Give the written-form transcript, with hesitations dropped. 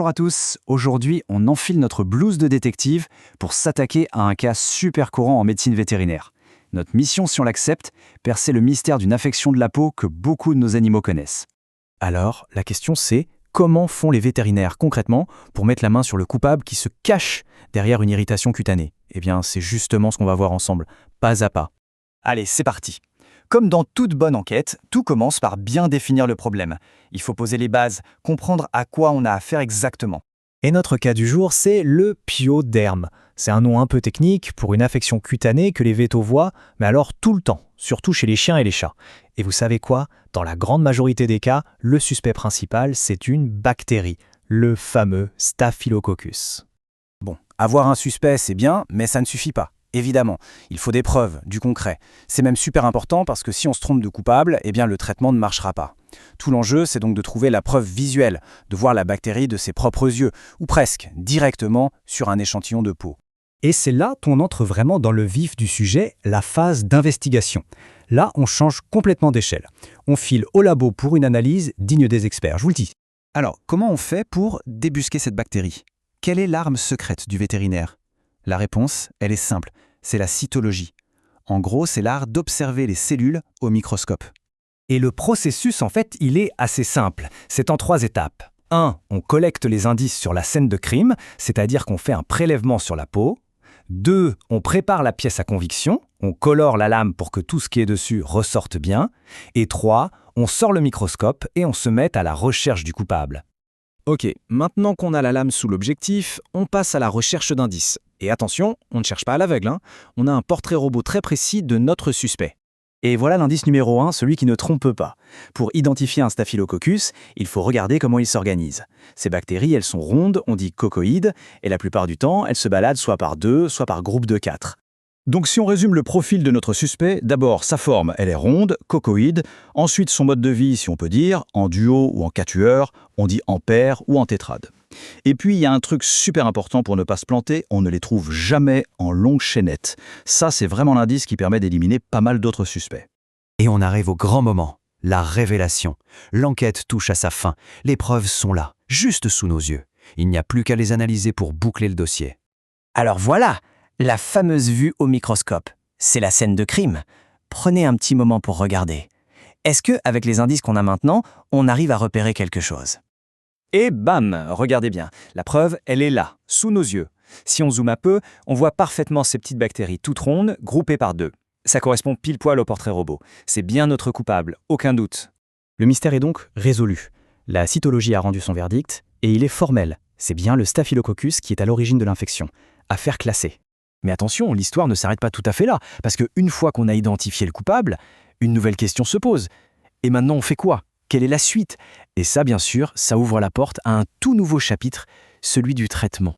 Bonjour à tous, aujourd'hui on enfile notre blouse de détective pour s'attaquer à un cas super courant en médecine vétérinaire. Notre mission, si on l'accepte, percer le mystère d'une affection de la peau que beaucoup de nos animaux connaissent. Alors, la question c'est, comment font les vétérinaires concrètement pour mettre la main sur le coupable qui se cache derrière une irritation cutanée? Eh bien, c'est justement ce qu'on va voir ensemble, pas à pas. Allez, c'est parti. Comme dans toute bonne enquête, tout commence par bien définir le problème. Il faut poser les bases, comprendre à quoi on a affaire exactement. Et notre cas du jour, c'est le pyoderme. C'est un nom un peu technique pour une affection cutanée que les vétos voient, mais alors tout le temps, surtout chez les chiens et les chats. Et vous savez quoi? Dans la grande majorité des cas, le suspect principal, c'est une bactérie, le fameux Staphylococcus. Bon, avoir un suspect, c'est bien, mais ça ne suffit pas. Évidemment, il faut des preuves, du concret. C'est même super important parce que si on se trompe de coupable, eh bien le traitement ne marchera pas. Tout l'enjeu, c'est donc de trouver la preuve visuelle, de voir la bactérie de ses propres yeux, ou presque, directement sur un échantillon de peau. Et c'est là qu'on entre vraiment dans le vif du sujet, la phase d'investigation. Là, on change complètement d'échelle. On file au labo pour une analyse digne des experts, je vous le dis. Alors, comment on fait pour débusquer cette bactérie? Quelle est l'arme secrète du vétérinaire? La réponse, elle est simple, c'est la cytologie. En gros, c'est l'art d'observer les cellules au microscope. Et le processus, en fait, il est assez simple. C'est en 3 étapes. 1. On collecte les indices sur la scène de crime, c'est-à-dire qu'on fait un prélèvement sur la peau. 2. On prépare la pièce à conviction, on colore la lame pour que tout ce qui est dessus ressorte bien. Et 3. On sort le microscope et on se met à la recherche du coupable. Ok, maintenant qu'on a la lame sous l'objectif, on passe à la recherche d'indices. Et attention, on ne cherche pas à l'aveugle, hein. On a un portrait robot très précis de notre suspect. Et voilà l'indice numéro 1, celui qui ne trompe pas. Pour identifier un staphylococcus, il faut regarder comment il s'organise. Ces bactéries, elles sont rondes, on dit cocoïdes, et la plupart du temps, elles se baladent soit par 2, soit par groupe de 4. Donc si on résume le profil de notre suspect, d'abord sa forme, elle est ronde, cocoïde, ensuite son mode de vie, si on peut dire, en duo ou en quatuor, on dit en paire ou en tétrade. Et puis il y a un truc super important pour ne pas se planter, on ne les trouve jamais en longue chaînette. Ça c'est vraiment l'indice qui permet d'éliminer pas mal d'autres suspects. Et on arrive au grand moment, la révélation. L'enquête touche à sa fin, les preuves sont là, juste sous nos yeux. Il n'y a plus qu'à les analyser pour boucler le dossier. Alors voilà, la fameuse vue au microscope. C'est la scène de crime. Prenez un petit moment pour regarder. Est-ce que, avec les indices qu'on a maintenant, on arrive à repérer quelque chose? Et bam, regardez bien, la preuve, elle est là, sous nos yeux. Si on zoome un peu, on voit parfaitement ces petites bactéries toutes rondes, groupées par 2. Ça correspond pile poil au portrait robot. C'est bien notre coupable, aucun doute. Le mystère est donc résolu. La cytologie a rendu son verdict, et il est formel. C'est bien le Staphylococcus qui est à l'origine de l'infection. Affaire classée. Mais attention, l'histoire ne s'arrête pas tout à fait là, parce qu'une fois qu'on a identifié le coupable, une nouvelle question se pose. Et maintenant, on fait quoi? Quelle est la suite? Et ça, bien sûr, ça ouvre la porte à un tout nouveau chapitre, celui du traitement.